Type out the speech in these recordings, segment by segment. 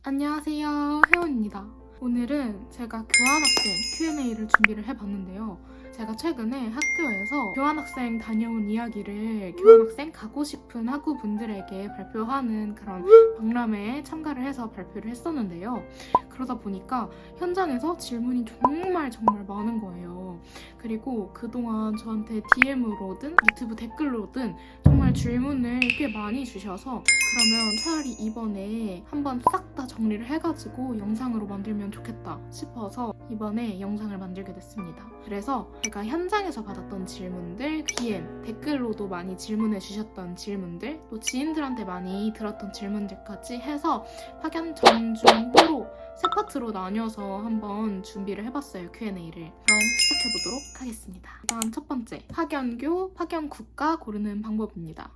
안녕하세요, 혜원입니다. 오늘은 제가 교환학생 Q&A를 준비를 해봤는데요. 제가 최근에 학교에서 교환학생 다녀온 이야기를 교환학생 가고 싶은 학우분들에게 발표하는 그런 박람회에 참가를 해서 발표를 했었는데요. 그러다 보니까 현장에서 질문이 정말 많은 거예요. 그리고 그동안 저한테 DM으로든 유튜브 댓글로든 정말 질문을 꽤 많이 주셔서 그러면 차라리 이번에 한번 싹 다 정리를 해가지고 영상으로 만들면 좋겠다 싶어서 이번에 영상을 만들게 됐습니다. 그래서 제가 현장에서 받았던 질문들, DM, 댓글로도 많이 질문해 주셨던 질문들, 또 지인들한테 많이 들었던 질문들까지 해서 파견 전, 중, 후로 세 파트로 나뉘어서 한번 준비를 해봤어요, Q&A를. 그럼 시작해보도록 하겠습니다. 일단 첫 번째, 파견교, 파견국가 고르는 방법입니다.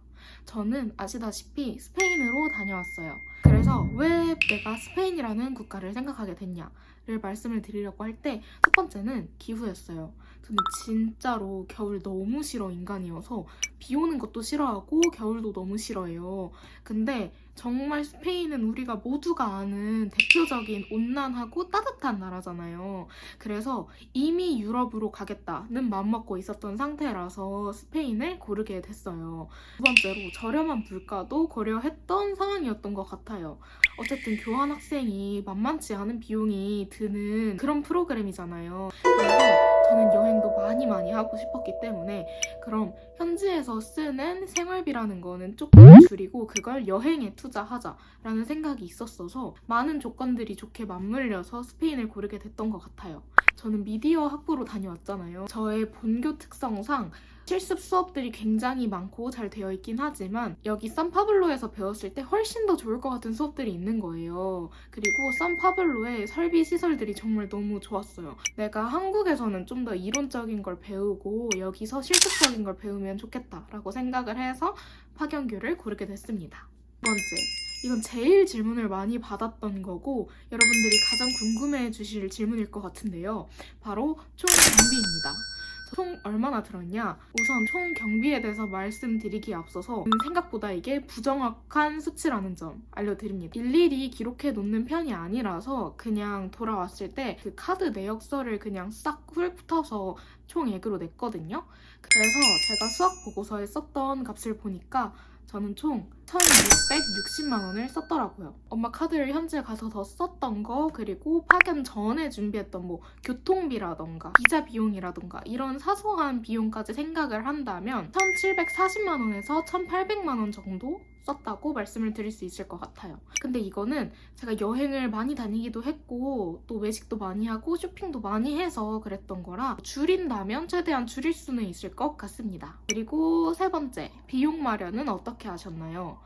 저는 아시다시피 스페인으로 다녀왔어요. 그래서 왜 내가 스페인이라는 국가를 생각하게 됐냐를 말씀을 드리려고 할 때 첫 번째는 기후였어요. 저는 진짜로 겨울 너무 싫어 인간이어서 비 오는 것도 싫어하고 겨울도 너무 싫어해요. 근데 정말 스페인은 우리가 모두가 아는 대표적인 온난하고 따뜻한 나라잖아요. 그래서 이미 유럽으로 가겠다는 마음먹고 있었던 상태라서 스페인을 고르게 됐어요. 두 번째로 저렴한 물가도 고려했던 상황이었던 것 같아요. 어쨌든 교환학생이 만만치 않은 비용이 드는 그런 프로그램이잖아요. 그래서 저는 여행도 많이 하고 싶었기 때문에 그럼 현지에서 쓰는 생활비라는 거는 조금 줄이고 그걸 여행에 투자하자라는 생각이 있었어서 많은 조건들이 좋게 맞물려서 스페인을 고르게 됐던 것 같아요. 저는 미디어 학부로 다녀왔잖아요. 저의 본교 특성상 실습 수업들이 굉장히 많고 잘 되어 있긴 하지만 여기 산파블로에서 배웠을 때 훨씬 더 좋을 것 같은 수업들이 있는 거예요. 그리고 산파블로의 설비 시설들이 정말 너무 좋았어요. 내가 한국에서는 좀 더 이론적인 걸 배우고 여기서 실습적인 걸 배우면 좋겠다라고 생각을 해서 파견교를 고르게 됐습니다. 두 번째, 이건 제일 질문을 많이 받았던 거고 여러분들이 가장 궁금해 주실 질문일 것 같은데요. 바로 총 경비입니다. 총 얼마나 들었냐? 우선 총 경비에 대해서 말씀드리기에 앞서서 생각보다 이게 부정확한 수치라는 점 알려드립니다. 일일이 기록해 놓는 편이 아니라서 그냥 돌아왔을 때 그 카드 내역서를 그냥 싹 훑어서 총액으로 냈거든요. 그래서 제가 수학 보고서에 썼던 값을 보니까 저는 총 1,660만 원을 썼더라고요. 엄마 카드를 현지에 가서 더 썼던 거, 그리고 파견 전에 준비했던 뭐 교통비라던가 비자 비용이라던가 이런 사소한 비용까지 생각을 한다면 1,740만 원에서 1,800만 원 정도 썼다고 말씀을 드릴 수 있을 것 같아요. 근데 이거는 제가 여행을 많이 다니기도 했고 또 외식도 많이 하고 쇼핑도 많이 해서 그랬던 거라 줄인다면 최대한 줄일 수는 있을 것 같습니다. 그리고 세 번째, 비용 마련은 어떻게 하셨나요?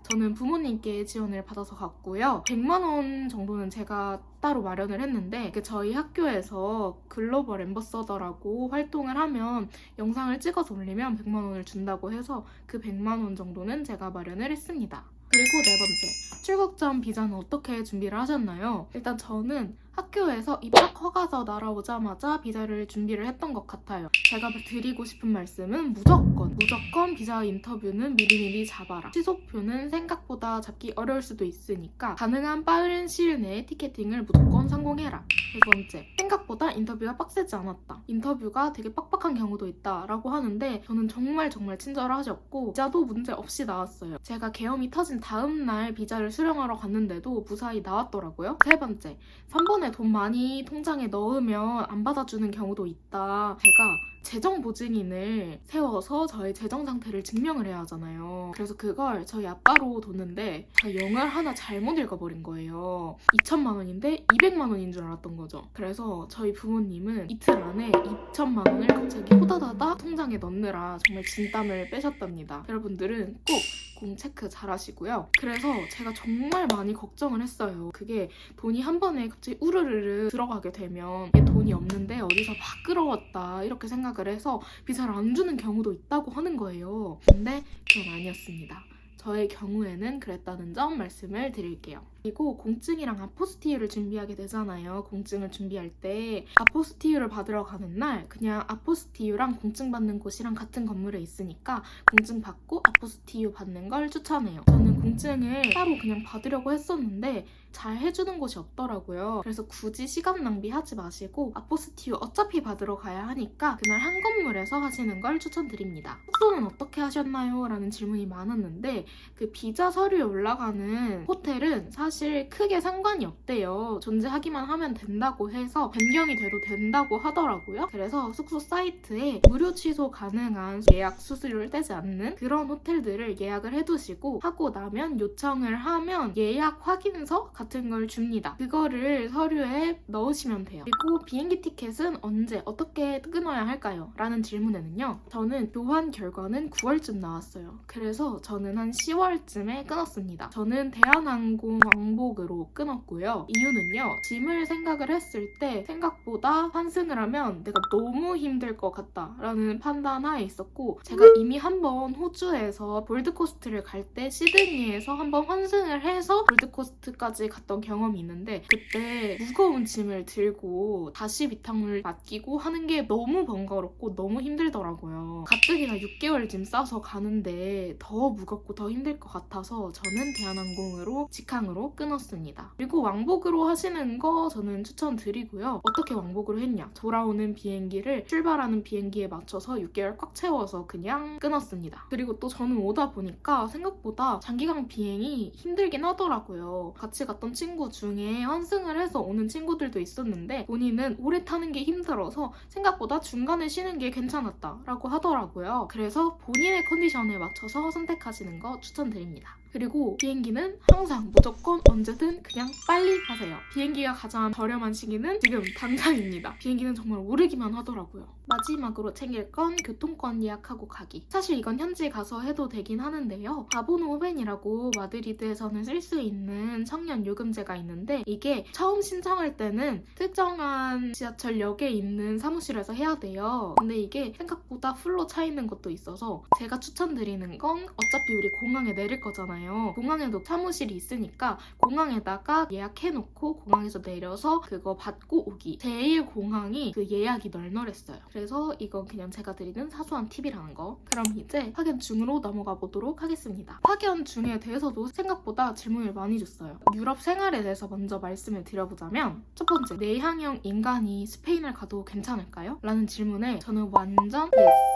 저는 부모님께 지원을 받아서 갔고요. 100만 원 정도는 제가 따로 마련을 했는데 저희 학교에서 글로벌 앰버서더라고 활동을 하면 영상을 찍어서 올리면 100만 원을 준다고 해서 그 100만 원 정도는 제가 마련을 했습니다. 그리고 네 번째, 출국 전 비자는 어떻게 준비를 하셨나요? 일단 저는 학교에서 입학 허가서 날아오자마자 비자를 준비를 했던 것 같아요. 제가 드리고 싶은 말씀은 무조건 비자 인터뷰는 미리미리 잡아라. 취소표는 생각보다 잡기 어려울 수도 있으니까 가능한 빠른 시일 내에 티켓팅을 무조건 성공해라. 두 번째, 생각보다 인터뷰가 빡세지 않았다. 인터뷰가 되게 빡빡한 경우도 있다라고 하는데 저는 정말 친절하셨고 비자도 문제 없이 나왔어요. 제가 계엄이 터진 다음 날 비자를 수령하러 갔는데도 무사히 나왔더라고요. 세 번째, 3번에 돈 많이 통장에 넣으면 안 받아주는 경우도 있다. 제가 재정 보증인을 세워서 저의 재정 상태를 증명을 해야 하잖아요. 그래서 그걸 저희 아빠로 뒀는데 제가 영을 하나 잘못 읽어버린 거예요. 2천만 원인데 200만 원인 줄 알았던 거죠. 그래서 저희 부모님은 이틀 안에 2천만 원을 갑자기 호다다다 통장에 넣느라 정말 진땀을 빼셨답니다. 여러분들은 꼭 체크 잘 하시고요. 그래서 제가 정말 많이 걱정을 했어요. 그게 돈이 한 번에 갑자기 우르르르 들어가게 되면 이게 돈이 없는데 어디서 막 끌어왔다 이렇게 생각을 해서 비자를 안 주는 경우도 있다고 하는 거예요. 근데 그건 아니었습니다. 저의 경우에는 그랬다는 점 말씀을 드릴게요. 그리고 공증이랑 아포스티유를 준비하게 되잖아요. 공증을 준비할 때 아포스티유를 받으러 가는 날 그냥 아포스티유랑 공증 받는 곳이랑 같은 건물에 있으니까 공증 받고 아포스티유 받는 걸 추천해요. 저는 공증을 따로 그냥 받으려고 했었는데 잘 해주는 곳이 없더라고요. 그래서 굳이 시간 낭비하지 마시고 아포스티유 어차피 받으러 가야 하니까 그날 한 건물에서 하시는 걸 추천드립니다. 숙소는 어떻게 하셨나요? 라는 질문이 많았는데 그 비자 서류에 올라가는 호텔은 사실 크게 상관이 없대요. 존재하기만 하면 된다고 해서 변경이 돼도 된다고 하더라고요. 그래서 숙소 사이트에 무료 취소 가능한 예약 수수료를 떼지 않는 그런 호텔들을 예약을 해두시고 하고 나면 요청을 하면 예약 확인서 같은 걸 줍니다. 그거를 서류에 넣으시면 돼요. 그리고 비행기 티켓은 언제 어떻게 끊어야 할까요? 라는 질문에는요. 저는 교환 결과는 9월쯤 나왔어요. 그래서 저는 한 10월쯤에 끊었습니다. 저는 대한항공 왕복으로 끊었고요. 이유는요. 짐을 생각을 했을 때 생각보다 환승을 하면 내가 너무 힘들 것 같다라는 판단하에 있었고 제가 이미 한번 호주에서 골드코스트를 갈 때 시드니에서 한번 환승을 해서 골드코스트까지 갔던 경험이 있는데 그때 무거운 짐을 들고 다시 비탕을 맡기고 하는 게 너무 번거롭고 너무 힘들더라고요. 가뜩이나 6개월 짐 싸서 가는데 더 무겁고 더 힘들 것 같아서 저는 대한항공으로 직항으로 끊었습니다. 그리고 왕복으로 하시는 거 저는 추천드리고요. 어떻게 왕복으로 했냐? 돌아오는 비행기를 출발하는 비행기에 맞춰서 6개월 꽉 채워서 그냥 끊었습니다. 그리고 또 저는 오다 보니까 생각보다 장기간 비행이 힘들긴 하더라고요. 같이 갔던 친구 중에 환승을 해서 오는 친구들도 있었는데 본인은 오래 타는 게 힘들어서 생각보다 중간에 쉬는 게 괜찮았다라고 하더라고요. 그래서 본인의 컨디션에 맞춰서 선택하시는 거 추천드립니다. 그리고 비행기는 항상 무조건 언제든 그냥 빨리 하세요. 비행기가 가장 저렴한 시기는 지금 당장입니다. 비행기는 정말 오르기만 하더라고요. 마지막으로 챙길 건 교통권 예약하고 가기. 사실 이건 현지 가서 해도 되긴 하는데요. 아보노 벤이라고 마드리드에서는 쓸 수 있는 청년 요금제가 있는데 이게 처음 신청할 때는 특정한 지하철역에 있는 사무실에서 해야 돼요. 근데 이게 생각보다 풀로 차 있는 것도 있어서 제가 추천드리는 건 어차피 우리 공항에 내릴 거잖아요. 공항에도 사무실이 있으니까 공항에다가 예약해놓고 공항에서 내려서 그거 받고 오기. 제일 공항이 그 예약이 널널했어요. 그래서 이건 그냥 제가 드리는 사소한 팁이라는 거. 그럼 이제 파견 중으로 넘어가 보도록 하겠습니다. 파견 중에 대해서도 생각보다 질문을 많이 줬어요. 유럽 생활에 대해서 먼저 말씀을 드려보자면 첫 번째, 내향형 인간이 스페인을 가도 괜찮을까요? 라는 질문에 저는 완전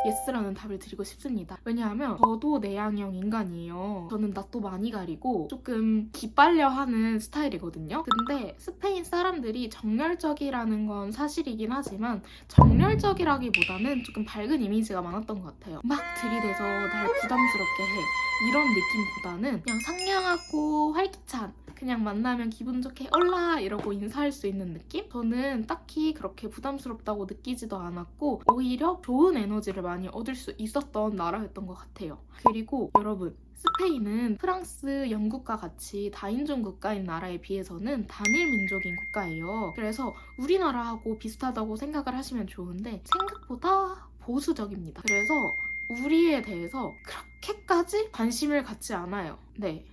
예스라는 답을 드리고 싶습니다. 왜냐하면 저도 내향형 인간이에요. 저는 낯도 많이 가리고 조금 기빨려 하는 스타일이거든요. 근데 스페인 사람들이 정열적이라는 건 사실이긴 하지만 정열적이라기보다는 조금 밝은 이미지가 많았던 것 같아요. 막 들이대서 날 부담스럽게 해. 이런 느낌보다는 그냥 상냥하고 활기찬, 그냥 만나면 기분 좋게 올라 이러고 인사할 수 있는 느낌? 저는 딱히 그렇게 부담스럽다고 느끼지도 않았고 오히려 좋은 에너지를 많이 얻을 수 있었던 나라였던 것 같아요. 그리고 여러분, 스페인은 프랑스, 영국과 같이 다인종 국가인 나라에 비해서는 단일 민족인 국가예요. 그래서 우리나라하고 비슷하다고 생각을 하시면 좋은데 생각보다 보수적입니다. 그래서 우리에 대해서 그렇게까지 관심을 갖지 않아요. 네.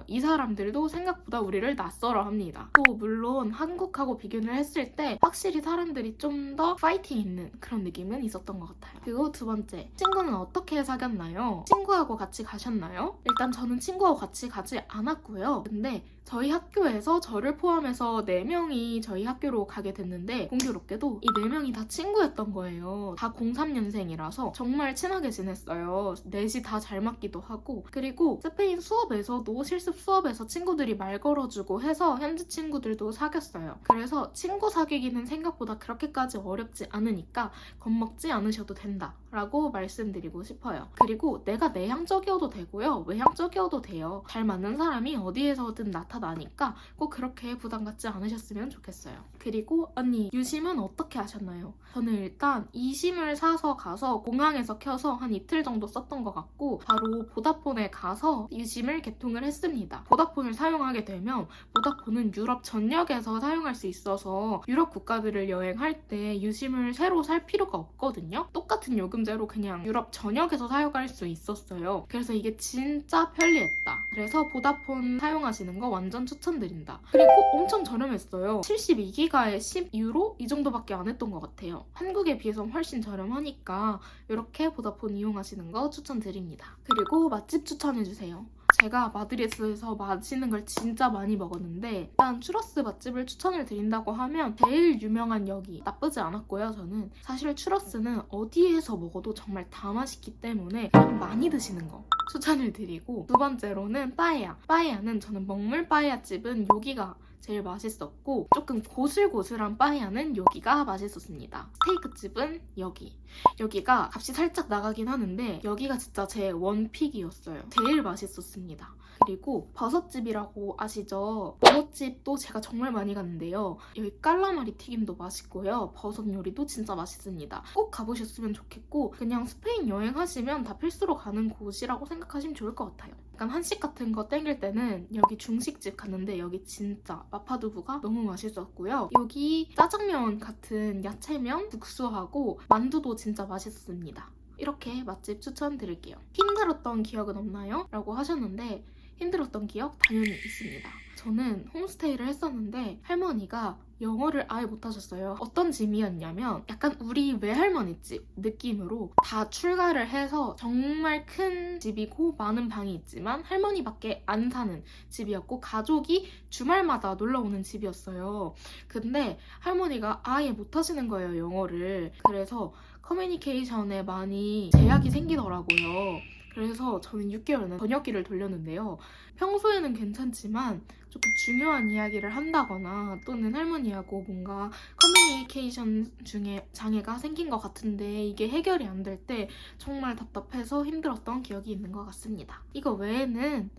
이 사람들도 생각보다 우리를 낯설어 합니다. 또 물론 한국하고 비교를 했을 때 확실히 사람들이 좀 더 파이팅 있는 그런 느낌은 있었던 것 같아요. 그리고 두 번째, 친구는 어떻게 사귀었나요? 친구하고 같이 가셨나요? 일단 저는 친구하고 같이 가지 않았고요. 근데 저희 학교에서 저를 포함해서 4명이 저희 학교로 가게 됐는데 공교롭게도 이 4명이 다 친구였던 거예요. 다 03년생이라서 정말 친하게 지냈어요. 넷이 다 잘 맞기도 하고. 그리고 스페인 수업에서도 실습 수업에서 친구들이 말 걸어주고 해서 현지 친구들도 사귀었어요. 그래서 친구 사귀기는 생각보다 그렇게까지 어렵지 않으니까 겁먹지 않으셔도 된다 라고 말씀드리고 싶어요. 그리고 내가 내향적이어도 되고요. 외향적이어도 돼요. 잘 맞는 사람이 어디에서든 나타나니까 꼭 그렇게 부담 갖지 않으셨으면 좋겠어요. 그리고 언니, 유심은 어떻게 하셨나요? 저는 일단 e심을 사서 가서 공항에서 켜서 한 이틀 정도 썼던 것 같고 바로 보다폰에 가서 유심을 개통 이용을 했습니다. 보다폰을 사용하게 되면 보다폰은 유럽 전역에서 사용할 수 있어서 유럽 국가들을 여행할 때 유심을 새로 살 필요가 없거든요. 똑같은 요금제로 그냥 유럽 전역에서 사용할 수 있었어요. 그래서 이게 진짜 편리했다. 그래서 보다폰 사용하시는 거 완전 추천드린다. 그리고 엄청 저렴했어요. 72기가에 10유로? 이 정도밖에 안 했던 것 같아요. 한국에 비해서 훨씬 저렴하니까 이렇게 보다폰 이용하시는 거 추천드립니다. 그리고 맛집 추천해주세요. 제가 마드리드에서 맛있는 걸 진짜 많이 먹었는데 일단 추러스 맛집을 추천을 드린다고 하면 제일 유명한 여기 나쁘지 않았고요. 저는 사실 추러스는 어디에서 먹어도 정말 다 맛있기 때문에 그냥 많이 드시는 거 추천을 드리고, 두 번째로는 빠에야. 빠에야는 저는 먹물 빠에야 집은 여기가 제일 맛있었고, 조금 고슬고슬한 빠에야는 여기가 맛있었습니다. 스테이크 집은 여기가 값이 살짝 나가긴 하는데 여기가 진짜 제 원픽이었어요. 제일 맛있었습니다. 그리고 버섯집이라고 아시죠? 버섯집도 제가 정말 많이 갔는데요. 여기 깔라마리 튀김도 맛있고요. 버섯 요리도 진짜 맛있습니다. 꼭 가보셨으면 좋겠고, 그냥 스페인 여행하시면 다 필수로 가는 곳이라고 생각하시면 좋을 것 같아요. 약간 한식 같은 거 땡길 때는 여기 중식집 갔는데 여기 진짜 마파두부가 너무 맛있었고요. 여기 짜장면 같은 야채면 국수하고 만두도 진짜 맛있었습니다. 이렇게 맛집 추천드릴게요. 힘들었던 기억은 없나요? 라고 하셨는데 힘들었던 기억 당연히 있습니다. 저는 홈스테이를 했었는데 할머니가 영어를 아예 못하셨어요. 어떤 집이었냐면 약간 우리 외할머니집 느낌으로 다 출가를 해서 정말 큰 집이고 많은 방이 있지만 할머니밖에 안 사는 집이었고 가족이 주말마다 놀러오는 집이었어요. 근데 할머니가 아예 못하시는 거예요, 영어를. 그래서 커뮤니케이션에 많이 제약이 생기더라고요. 그래서 저는 6개월은 번역기를 돌렸는데요. 평소에는 괜찮지만 조금 중요한 이야기를 한다거나 또는 할머니하고 뭔가 커뮤니케이션 중에 장애가 생긴 것 같은데 이게 해결이 안 될 때 정말 답답해서 힘들었던 기억이 있는 것 같습니다. 이거 외에는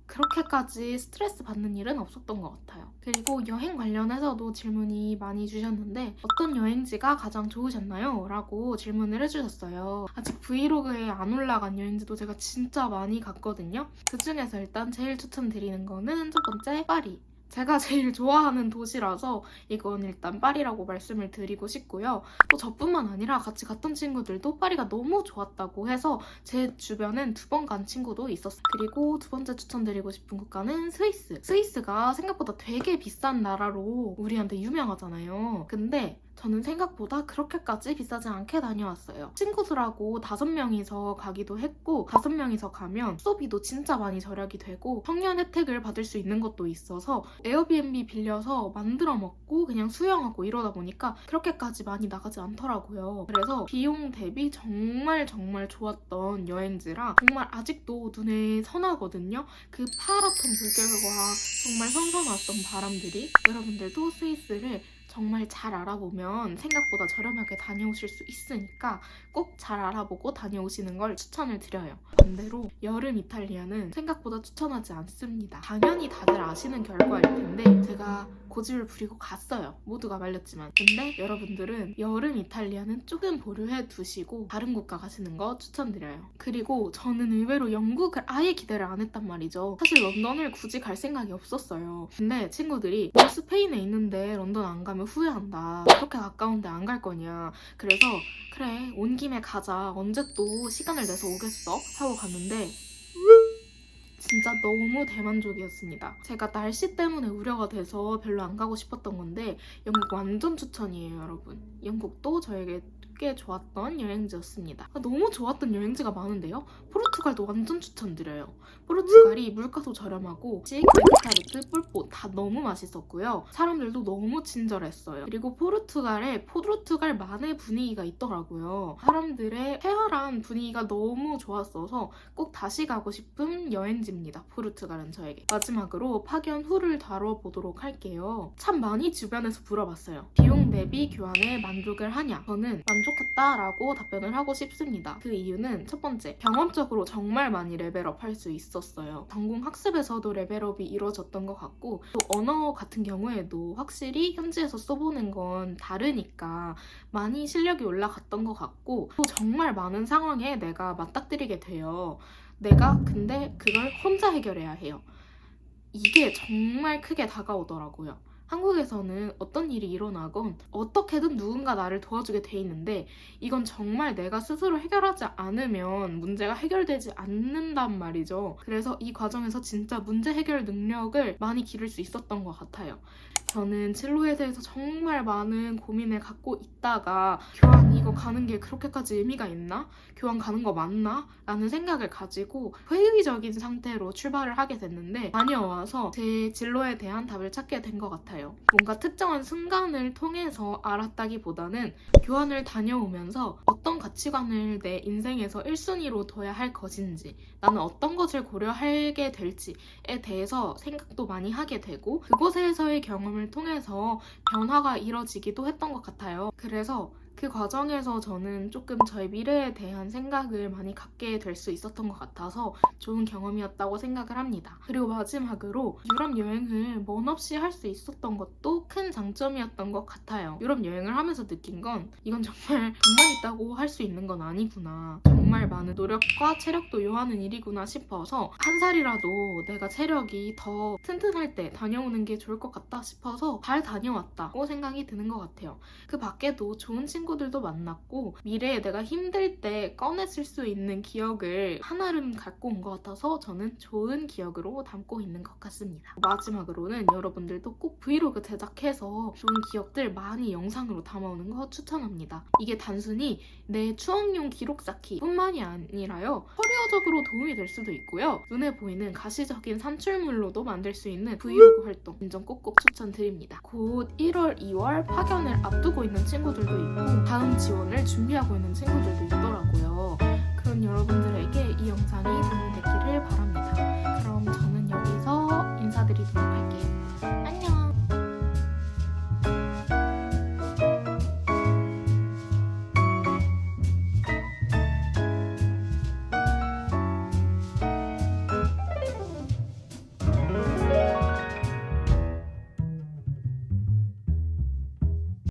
그렇게까지 스트레스 받는 일은 없었던 것 같아요. 그리고 여행 관련해서도 질문이 많이 주셨는데 어떤 여행지가 가장 좋으셨나요? 라고 질문을 해주셨어요. 아직 브이로그에 안 올라간 여행지도 제가 진짜 많이 갔거든요. 그중에서 일단 제일 추천드리는 거는 첫 번째 파리. 제가 제일 좋아하는 도시라서 이건 일단 파리라고 말씀을 드리고 싶고요. 또 저뿐만 아니라 같이 갔던 친구들도 파리가 너무 좋았다고 해서 제 주변엔 2번 간 친구도 있었어요. 그리고 두 번째 추천드리고 싶은 국가는 스위스. 스위스가 생각보다 되게 비싼 나라로 우리한테 유명하잖아요. 근데 저는 생각보다 그렇게까지 비싸지 않게 다녀왔어요. 친구들하고 5명이서 가기도 했고 5명이서 가면 숙소비도 진짜 많이 절약이 되고 청년 혜택을 받을 수 있는 것도 있어서 에어비앤비 빌려서 만들어 먹고 그냥 수영하고 이러다 보니까 그렇게까지 많이 나가지 않더라고요. 그래서 비용 대비 정말 좋았던 여행지라 정말 아직도 눈에 선하거든요. 그 파랗던 물결과 정말 선선했던 바람들이. 여러분들도 스위스를 정말 잘 알아보면 생각보다 저렴하게 다녀오실 수 있으니까 꼭 잘 알아보고 다녀오시는 걸 추천을 드려요. 반대로 여름 이탈리아는 생각보다 추천하지 않습니다. 당연히 다들 아시는 결과일 텐데 제가 고집을 부리고 갔어요. 모두가 말렸지만. 근데 여러분들은 여름 이탈리아는 조금 보류해 두시고 다른 국가 가시는 거 추천드려요. 그리고 저는 의외로 영국을 아예 기대를 안 했단 말이죠. 사실 런던을 굳이 갈 생각이 없었어요. 근데 친구들이 너 스페인에 있는데 런던 안 가면 후회한다. 그렇게 가까운데 안 갈 거냐. 그래서 그래 온 김에 가자. 언제 또 시간을 내서 오겠어? 하고 갔는데 진짜 너무 대만족이었습니다. 제가 날씨 때문에 우려가 돼서 별로 안 가고 싶었던 건데 영국 완전 추천이에요, 여러분. 영국도 저에게 꽤 좋았던 여행지였습니다. 너무 좋았던 여행지가 많은데요? 포르투갈도 완전 추천드려요. 포르투갈이 물가도 저렴하고 메디타르트, 뿔뽀 다 너무 맛있었고요. 사람들도 너무 친절했어요. 그리고 포르투갈에 포르투갈만의 분위기가 있더라고요. 사람들의 쾌활한 분위기가 너무 좋았어서 꼭 다시 가고 싶은 여행지입니다. 포르투갈은 저에게. 마지막으로 파견 후를 다뤄보도록 할게요. 참 많이 주변에서 물어봤어요. 비용 대비 교환에 만족을 하냐? 저는 만족했다라고 답변을 하고 싶습니다. 그 이유는 첫 번째, 경험적으로 정말 많이 레벨업 할 수 있었어요. 전공 학습에서도 레벨업이 이루어졌던 것 같고 또 언어 같은 경우에도 확실히 현지에서 써보는 건 다르니까 많이 실력이 올라갔던 것 같고 또 정말 많은 상황에 내가 맞닥뜨리게 돼요. 내가 근데 그걸 혼자 해결해야 해요. 이게 정말 크게 다가오더라고요. 한국에서는 어떤 일이 일어나건 어떻게든 누군가 나를 도와주게 돼 있는데 이건 정말 내가 스스로 해결하지 않으면 문제가 해결되지 않는단 말이죠. 그래서 이 과정에서 진짜 문제 해결 능력을 많이 기를 수 있었던 것 같아요. 저는 진로에 대해서 정말 많은 고민을 갖고 있다가 교환 이거 가는 게 그렇게까지 의미가 있나? 교환 가는 거 맞나? 라는 생각을 가지고 회의적인 상태로 출발을 하게 됐는데 다녀와서 제 진로에 대한 답을 찾게 된 것 같아요. 뭔가 특정한 순간을 통해서 알았다기보다는 교환을 다녀오면서 어떤 가치관을 내 인생에서 1순위로 둬야 할 것인지 나는 어떤 것을 고려하게 될지에 대해서 생각도 많이 하게 되고 그곳에서의 경험을 통해서 변화가 이뤄지기도 했던 것 같아요. 그래서 그 과정에서 저는 조금 저의 미래에 대한 생각을 많이 갖게 될 수 있었던 것 같아서 좋은 경험이었다고 생각을 합니다. 그리고 마지막으로 유럽 여행을 먼 없이 할 수 있었던 것도 큰 장점이었던 것 같아요. 유럽 여행을 하면서 느낀 건 이건 정말 돈만 있다고 할 수 있는 건 아니구나. 정말 많은 노력과 체력도 요하는 일이구나 싶어서 한 살이라도 내가 체력이 더 튼튼할 때 다녀오는 게 좋을 것 같다 싶어서 잘 다녀왔다고 생각이 드는 것 같아요. 그 밖에도 좋은 친구들도 만났고 미래에 내가 힘들 때 꺼냈을 수 있는 기억을 한아름 갖고 온 것 같아서 저는 좋은 기억으로 담고 있는 것 같습니다. 마지막으로는 여러분들도 꼭 브이로그 제작해서 좋은 기억들 많이 영상으로 담아오는 거 추천합니다. 이게 단순히 내 추억용 기록 쌓기 뿐만이 아니라요. 커리어적으로 도움이 될 수도 있고요. 눈에 보이는 가시적인 산출물로도 만들 수 있는 브이로그 활동 완전 꼭꼭 추천드립니다. 곧 1월, 2월 파견을 앞두고 있는 친구들도 있고 다음 지원을 준비하고 있는 친구들도 있더라고요. 그런 여러분들에게 이 영상이 도움이 됐기를 바랍니다. 그럼 저는